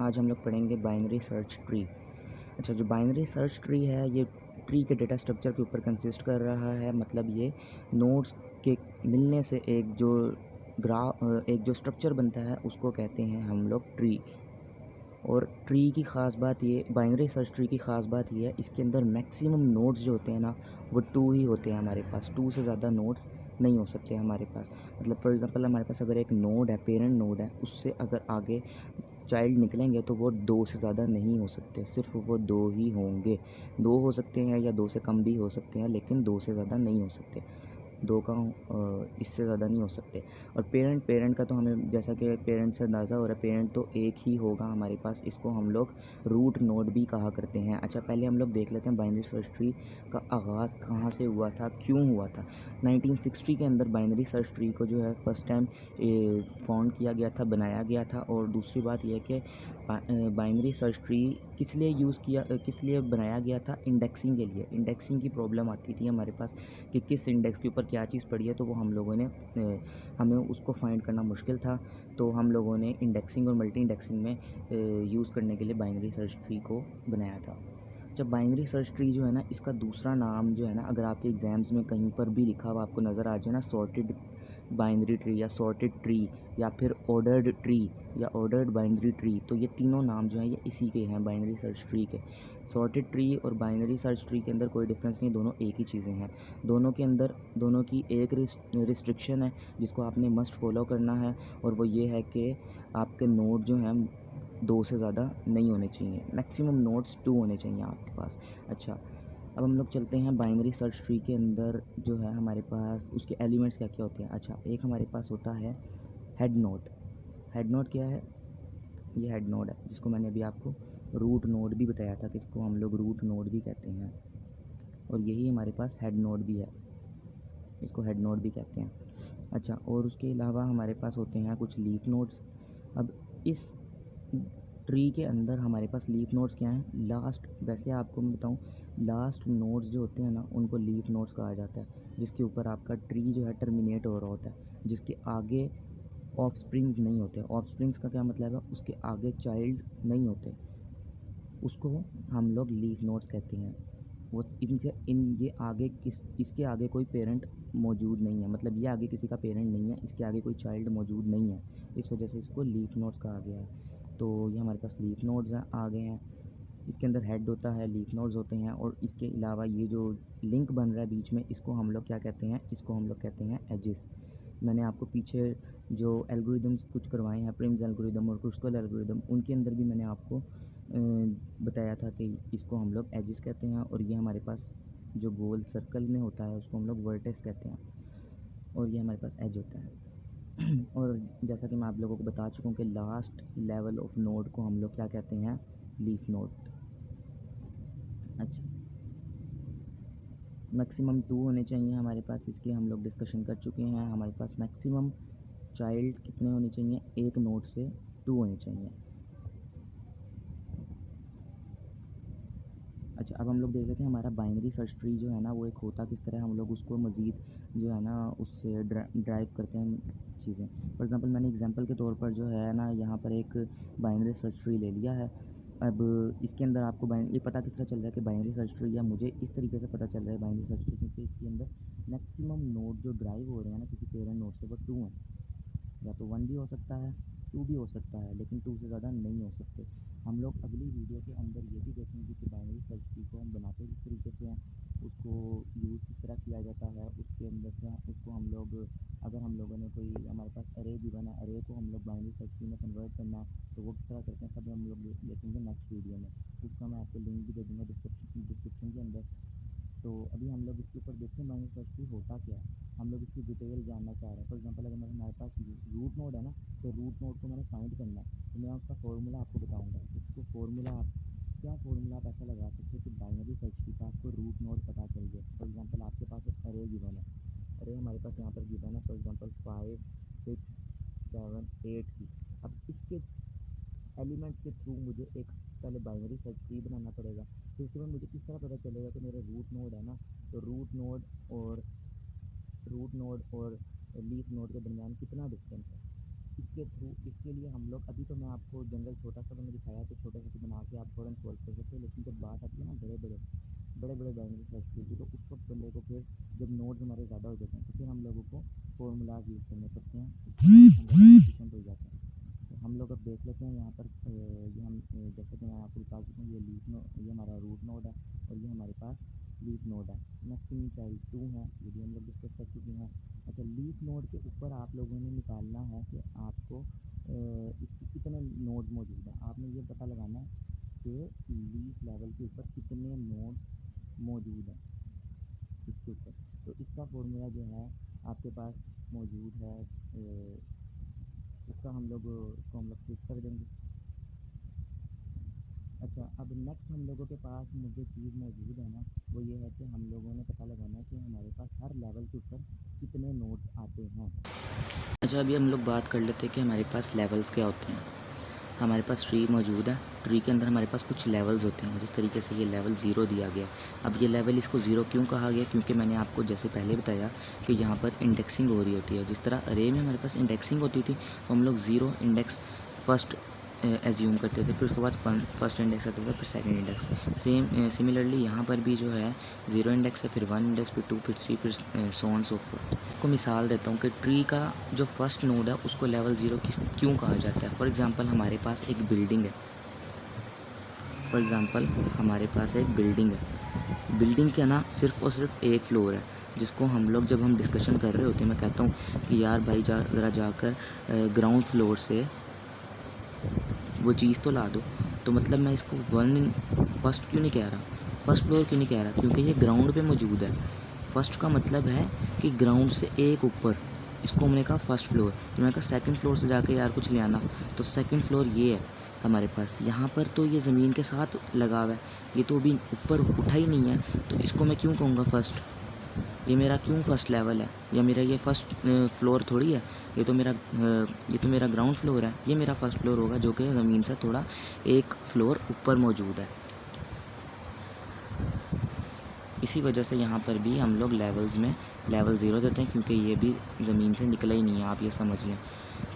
आज हम लोग पढ़ेंगे बाइनरी सर्च ट्री। अच्छा, जो बाइनरी सर्च ट्री है ये ट्री के डेटा स्ट्रक्चर के ऊपर कंसिस्ट कर रहा है। मतलब ये नोड्स के मिलने से एक जो स्ट्रक्चर बनता है उसको कहते हैं हम लोग ट्री। और ट्री की ख़ास बात ये, बाइनरी सर्च ट्री की ख़ास बात ये है, इसके अंदर मैक्सिमम नोड्स जो होते हैं ना वो 2 ही होते हैं हमारे पास। 2 से ज़्यादा नोड्स नहीं हो सकते हमारे पास। मतलब फॉर एग्ज़ाम्पल हमारे पास अगर एक नोड है, पेरेंट नोड है, उससे अगर आगे चाइल्ड निकलेंगे तो वो 2 से ज़्यादा नहीं हो सकते, सिर्फ वो 2 ही होंगे। 2 हो सकते हैं या 2 से कम भी हो सकते हैं, लेकिन 2 से ज़्यादा नहीं हो सकते। 2 का इससे ज़्यादा नहीं हो सकते। और पेरेंट का तो हमें, जैसा कि पेरेंट से अंदाज़ा हो रहा है, पेरेंट तो एक ही होगा हमारे पास। इसको हम लोग रूट नोड भी कहा करते हैं। अच्छा, पहले हम लोग देख लेते हैं बाइनरी सर्च ट्री का आगाज़ कहाँ से हुआ था, क्यों हुआ था। 1960 के अंदर बाइनरी सर्च ट्री को जो है फर्स्ट टाइम फाउंड किया गया था, बनाया गया था। और दूसरी बात यह है कि बाइनरी सर्च ट्री किस लिए बनाया गया था? इंडेक्सिंग के लिए। इंडेक्सिंग की प्रॉब्लम आती थी हमारे पास कि किस इंडेक्स के ऊपर क्या चीज़ पड़ी है, तो वो हम लोगों ने हमें उसको फाइंड करना मुश्किल था, तो हम लोगों ने इंडेक्सिंग और मल्टी इंडेक्सिंग में यूज़ करने के लिए बाइनरी सर्च ट्री को बनाया था। जब बाइनरी सर्च ट्री जो है ना, इसका दूसरा नाम जो है ना, अगर आपके एग्ज़ाम्स में कहीं पर भी लिखा हुआ आपको नज़र आ जाए ना, सॉर्टेड बाइनरी ट्री या सॉर्टेड ट्री या फिर ऑर्डर्ड ट्री या ऑर्डर्ड बाइनरी ट्री, तो ये तीनों नाम जो हैं ये इसी के हैं, बाइनरी सर्च ट्री के। सॉर्टेड ट्री और बाइनरी सर्च ट्री के अंदर कोई डिफरेंस नहीं, दोनों एक ही चीज़ें हैं। दोनों की एक रिस्ट्रिक्शन है जिसको आपने मस्ट फॉलो करना है, और वो ये है कि आपके नोड जो हैं 2 से ज़्यादा नहीं होने चाहिए। मैक्सिमम नोड्स 2 होने चाहिए आपके पास। अच्छा, अब हम लोग चलते हैं बाइनरी सर्च ट्री के अंदर जो है हमारे पास उसके एलिमेंट्स क्या क्या होते हैं। अच्छा, एक हमारे पास होता है हेड नोड। हेड नोड क्या है? ये हेड नोड है जिसको मैंने अभी आपको रूट नोड भी बताया था कि इसको हम लोग रूट नोड भी कहते हैं, और यही हमारे पास हेड नोड भी है, इसको हेड नोड भी कहते हैं। अच्छा, और उसके अलावा हमारे पास होते हैं कुछ लीफ नोड्स। अब इस ट्री के अंदर हमारे पास लीफ नोड्स क्या हैं? वैसे आपको मैं बताऊं, लास्ट नोड्स जो होते हैं ना उनको लीफ नोड्स कहा जाता है, जिसके ऊपर आपका ट्री जो है टर्मिनेट हो रहा होता है, जिसके आगे ऑफस्प्रिंग्स नहीं होते। ऑफस्प्रिंग्स का क्या मतलब है? उसके आगे चाइल्ड्स नहीं होते, उसको हम लोग लीफ नोड्स कहते हैं। वो इसके आगे कोई पेरेंट मौजूद नहीं है, मतलब ये आगे किसी का पेरेंट नहीं है, इसके आगे कोई चाइल्ड मौजूद नहीं है, इस वजह से इसको लीफ नोड्स कहा गया है। तो ये हमारे पास लीफ नोड्स हैं, आ गए हैं। इसके अंदर हेड होता है, लीफ नोड्स होते हैं, और इसके अलावा ये जो लिंक बन रहा है बीच में, इसको हम लोग क्या कहते हैं? इसको हम लोग कहते हैं एजेस। मैंने आपको पीछे जो एल्गोरिदम्स कुछ करवाए हैं, प्रिम्स एल्गोरिदम और क्रुस्कल एल्गोरिदम, उनके अंदर भी मैंने आपको बताया था कि इसको हम लोग एजेस कहते हैं। और ये हमारे पास जो गोल सर्कल में होता है उसको हम लोग वर्टेक्स कहते हैं, और ये हमारे पास एज होता है। और जैसा कि मैं आप लोगों को बता चुका हूँ कि लास्ट लेवल ऑफ नोड को हम लोग क्या कहते हैं? Leaf node. अच्छा, मैक्सिमम 2 होने चाहिए हमारे पास, इसकी हम लोग डिस्कशन कर चुके हैं। हमारे पास मैक्सिमम चाइल्ड कितने होने चाहिए? एक नोड से 2 होने चाहिए। अच्छा, अब हम लोग देख लेते हैं हमारा बाइनरी सर्च ट्री जो है ना वो एक होता किस तरह है। हम लोग उसको मज़ीद जो है ना उससे ड्राइव करते हैं चीज़ें। फॉर एग्ज़ाम्पल मैंने एग्ज़ाम्पल के तौर पर जो है ना यहाँ पर एक बाइनरी सर्च ट्री ले लिया है। अब इसके अंदर आपको ये पता किस तरह चल रहा है कि बाइनरी सर्च ट्री, या मुझे इस तरीके से पता चल रहा है बाइनरी सर्च ट्री, क्योंकि इसके अंदर मैक्सिमम नोड जो ड्राइव हो रहे हैं ना किसी पेरेंट नोड से, वो 2 हैं। या तो 1 भी हो सकता है, 2 भी हो सकता है, लेकिन 2 से ज़्यादा नहीं हो सकते। हम लोग अगली वीडियो के अंदर ये भी देखेंगे कि बाइनरी सर्च ट्री को हम बनाते किस तरीके से हैं, उसको यूज़ किस तरह किया जाता है, उसके अंदर से उसको हम लोग, अगर हम लोगों ने कोई, हमारे पास अरे गिवन है, अरे को हम लोग बाइनरी सर्च ट्री में कन्वर्ट करना है, तो वो किस तरह करते हैं, सब हम लोग देखेंगे नेक्स्ट वीडियो में। उसका मैं आपको लिंक भी दे दूँगा डिस्क्रिप्शन के अंदर। तो अभी हम लोग इसके ऊपर देखते हैं बाइनरी सर्च ट्री होता क्या है, हम लोग इसकी डिटेल जानना चाह रहे हैं। फॉर एग्जांपल अगर हमारे पास रूट नोड है ना, तो रूट नोड को मैंने फाइंड करना है, तो मैं उसका फॉर्मूला आपको बताऊंगा। तो क्या फॉर्मूला आप ऐसा लगा सकते हो कि बाइनरी सर्च ट्री का आपको रूट नोड पता चल जाए। फॉर एग्जांपल आपके पास एक अरे गिवन है, अरे हमारे पास यहाँ पर गिवन है फॉर एग्जांपल 5 6 7 8 की। अब इसके एलिमेंट्स के थ्रू मुझे एक पहले बाइनरी सर्च ट्री बनाना पड़ेगा, फिर उसके बाद मुझे किस तरह पता चलेगा कि मेरे रूट नोड है ना, तो और रूट नोड और लीफ नोड के दरमियान कितना डिस्टेंस है। इसके लिए हम लोग अभी तो मैं आपको जंगल छोटा सा मैंने दिखाया तो छोटा सा तो बना के आप फ़ौरन सॉल्व कर सकते हो, लेकिन जब बात आती है ना बड़े बड़े बाइनरी सर्च ट्री की, तो उस वक्त बंदे को फिर जब नोड्स हमारे ज़्यादा हो जाते हैं तो फिर हम लोगों को फॉर्मूलाज यूज़ करने पड़ते हैं, एफिशिएंट हो जाता है। तो हम लोग अब देख लेते हैं यहाँ पर जैसे कि मैं आपको बता चुका हूँ, ये हमारा रूट नोड है और ये हमारे पास लीफ नोड है। मैक्सिमम चाइल्ड 2 है, ये भी हम लोग डिस्कस कर चुके हैं। अच्छा, लीफ नोड के ऊपर आप लोगों ने निकालना है कि आपको इसके कितने नोड मौजूद हैं। आपने ये पता लगाना है कि लीफ लेवल के ऊपर कितने नोड्स मौजूद हैं इसके ऊपर। तो इसका फॉर्मूला जो है आपके पास मौजूद है, इसको हम लोग स्विच कर देंगे। अच्छा, अब नेक्स्ट हम लोगों के पास मुझे चीज़ मौजूद है ना, वो ये है कि हम लोगों ने पता लगाना है कि हमारे पास हर लेवल के ऊपर कितने नोड्स आते हैं। अच्छा, अभी हम लोग बात कर लेते हैं कि हमारे पास लेवल्स क्या होते हैं। हमारे पास ट्री मौजूद है, ट्री के अंदर हमारे पास कुछ लेवल्स होते हैं, जिस तरीके से ये लेवल 0 दिया गया। अब ये लेवल इसको 0 क्यों कहा गया, क्योंकि मैंने आपको जैसे पहले बताया कि यहाँ पर इंडेक्सिंग हो रही होती है। जिस तरह अरे में हमारे पास इंडेक्सिंग होती थी तो हम लोग 0 इंडेक्स फर्स्ट एज्यूम करते थे, फिर उसके बाद फर्स्ट इंडेक्स आता था, फिर सेकंड इंडेक्स। सिमिलरली यहाँ पर भी जो है 0 इंडेक्स है, फिर 1 इंडेक्स, फिर 2, फिर 3, फिर सो ऑन सो फोर्थ। आपको मिसाल देता हूँ कि ट्री का जो फर्स्ट नोड है उसको लेवल 0 क्यों कहा जाता है। फॉर एग्ज़ाम्पल हमारे पास एक बिल्डिंग है, बिल्डिंग के ना सिर्फ़ और सिर्फ एक फ्लोर है, जिसको हम लोग जब हम डिस्कशन कर रहे होते हैं, मैं कहता हूँ कि यार भाई ज़रा जाकर ग्राउंड फ्लोर से वो चीज़ तो ला दो। तो मतलब मैं इसको फर्स्ट क्यों नहीं कह रहा, फर्स्ट फ्लोर क्यों नहीं कह रहा, क्योंकि ये ग्राउंड पे मौजूद है। फर्स्ट का मतलब है कि ग्राउंड से एक ऊपर, इसको हमने कहा फर्स्ट फ्लोर। तो मैंने कहा सेकंड फ्लोर से जाके यार कुछ ले आना, तो सेकंड फ्लोर ये है हमारे पास। यहाँ पर तो ये ज़मीन के साथ लगा हुआ है, ये तो अभी ऊपर उठा ही नहीं है, तो इसको मैं क्यों कहूँगा फर्स्ट। ये मेरा क्यों फर्स्ट लेवल है, या मेरा ये फर्स्ट फ्लोर थोड़ी है, ये तो मेरा ग्राउंड फ्लोर है। ये मेरा फर्स्ट फ्लोर होगा जो कि ज़मीन से थोड़ा एक फ्लोर ऊपर मौजूद है। इसी वजह से यहाँ पर भी हम लोग लेवल्स में लेवल 0 देते हैं, क्योंकि ये भी ज़मीन से निकला ही नहीं है। आप ये समझ लें,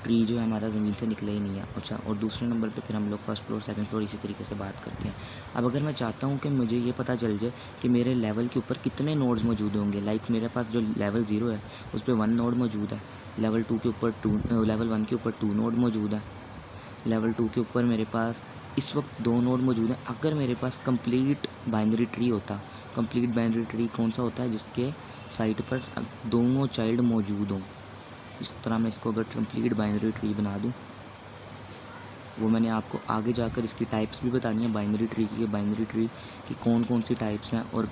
ट्री जो है हमारा ज़मीन से निकला ही नहीं है। अच्छा, और दूसरे नंबर पे फिर हम लोग फर्स्ट फ्लोर, सेकंड फ्लोर इसी तरीके से बात करते हैं। अब अगर मैं चाहता हूँ कि मुझे ये पता चल जाए कि मेरे लेवल के ऊपर कितने नोड्स मौजूद होंगे, लाइक मेरे पास जो लेवल 0 है उस पर 1 नोड मौजूद है, लेवल 1 के ऊपर 2 नोड मौजूद है, लेवल 2 के ऊपर मेरे पास इस वक्त 2 नोड मौजूद हैं। अगर मेरे पास कंप्लीट बाइनरी ट्री होता, कंप्लीट बाइनरी ट्री कौन सा होता है, जिसके साइड पर दोनों चाइल्ड मौजूद हों। इस तरह मैं इसको अगर कंप्लीट बाइनरी ट्री बना दूं, वो मैंने आपको आगे जाकर इसकी टाइप्स भी बतानी है बाइनरी ट्री की कौन कौन सी टाइप्स हैं और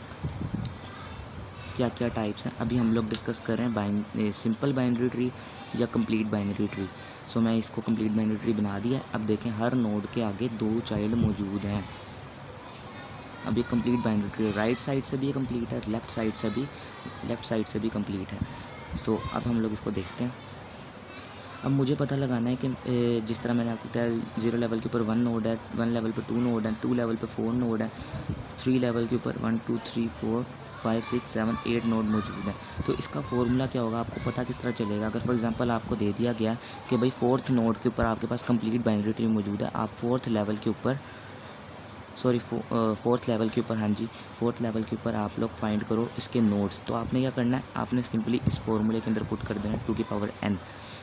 क्या क्या टाइप्स हैं। अभी हम लोग डिस्कस कर रहे हैं सिंपल बाइनरी ट्री या कंप्लीट बाइनरी ट्री। सो मैं इसको कंप्लीट बाइनरी ट्री बना दिया। अब देखें, हर नोड के आगे 2 चाइल्ड मौजूद हैं। अब ये complete binary tree right side से भी ये कंप्लीट है, लेफ़्ट साइड से भी कंप्लीट है। सो अब हम लोग इसको देखते हैं। अब मुझे पता लगाना है कि जिस तरह मैंने आपको बताया 0 लेवल के ऊपर 1 नोड है, 1 लेवल पे 2 नोड है, 2 लेवल पे 4 नोड है, 3 लेवल के ऊपर 1 2 3 4 5 6 7 8 नोड मौजूद है। तो इसका फॉर्मूला क्या होगा, आपको पता किस तरह चलेगा। अगर फॉर एग्जांपल आपको दे दिया गया कि भाई 4th नोड के ऊपर आपके पास कंप्लीट बाइनरी ट्री मौजूद है, आप 4th लेवल के ऊपर फोर्थ लेवल के ऊपर, हाँ जी, 4th लेवल के ऊपर आप लोग फाइंड करो इसके नोड्स। तो आपने क्या करना है, आपने सिंपली इस फॉर्मूले के अंदर पुट कर देना 2 की पावर n,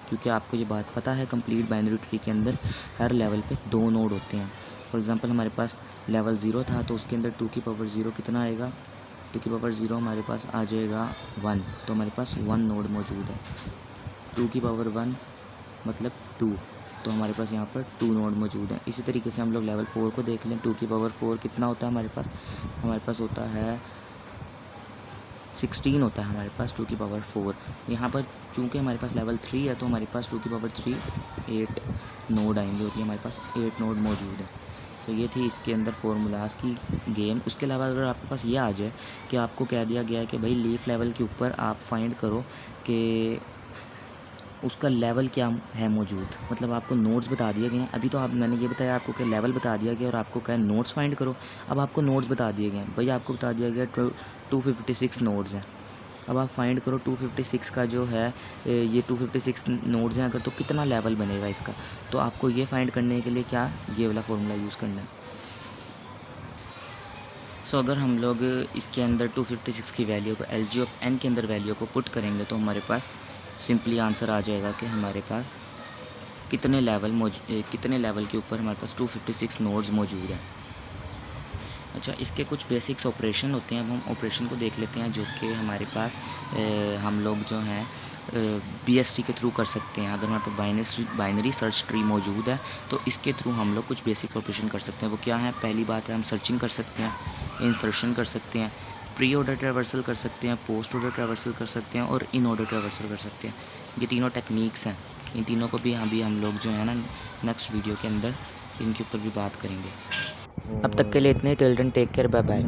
क्योंकि आपको ये बात पता है कंप्लीट बाइनरी ट्री के अंदर हर लेवल पे 2 नोड होते हैं। फॉर एग्जांपल हमारे पास लेवल 0 था तो उसके अंदर 2 की पावर 0 कितना आएगा, 2 की पावर 0 हमारे पास आ जाएगा 1, तो हमारे पास 1 नोड मौजूद है। 2 की पावर 1 मतलब 2, तो हमारे पास यहाँ पर 2 नोड मौजूद हैं। इसी तरीके से हम लोग लेवल 4 को देख लें। 2 की पावर 4 कितना होता है हमारे पास होता है 16 होता है हमारे पास 2 की पावर 4। यहाँ पर चूँकि हमारे पास लेवल 3 है तो हमारे पास 2 की पावर 3 8 नोड आएंगे, और ये हमारे पास 8 नोड मौजूद है। तो ये थी इसके अंदर फार्मूलाज की गेम। उसके अलावा अगर आपके पास ये आ जाए कि आपको कह दिया गया है कि भाई लीफ लेवल के ऊपर आप फाइंड करो कि उसका लेवल क्या है मौजूद, मतलब आपको नोड्स बता दिए गए हैं। अभी तो मैंने ये बताया आपको कि लेवल बता दिया गया और आपको क्या नोड्स फाइंड करो। अब आपको नोड्स बता दिए गए हैं, भाई आपको बता दिया गया 256 नोड्स हैं। अब आप फाइंड करो 256 का जो है ये 256 नोड्स हैं अगर, तो कितना लेवल बनेगा इसका। तो आपको ये फाइंड करने के लिए क्या ये वाला फॉर्मूला यूज़ करना है। सो अगर हम लोग इसके अंदर 256 की वैल्यू को LG ऑफ n के अंदर वैल्यू को पुट करेंगे तो हमारे पास सिंपली आंसर आ जाएगा कि हमारे पास कितने लेवल के ऊपर हमारे पास 256 नोड्स मौजूद हैं। अच्छा, इसके कुछ बेसिक्स ऑपरेशन होते हैं, अब हम ऑपरेशन को देख लेते हैं जो कि हमारे पास हम लोग जो हैं BST के थ्रू कर सकते हैं। अगर हमारे पास बाइनरी सर्च ट्री मौजूद है तो इसके थ्रू हम लोग कुछ बेसिक ऑपरेशन कर सकते हैं। वो क्या है, पहली बात है हम सर्चिंग कर सकते हैं, इंसर्शन कर सकते हैं, प्री ऑर्डर ट्रैवर्सल कर सकते हैं, पोस्ट ऑर्डर ट्रैवर्सल कर सकते हैं और इन ऑर्डर ट्रैवर्सल कर सकते हैं। ये तीनों टेक्निक्स हैं, इन तीनों को भी हम लोग जो है ना नेक्स्ट वीडियो के अंदर इनके ऊपर भी बात करेंगे। अब तक के लिए इतने, till then take care, bye bye.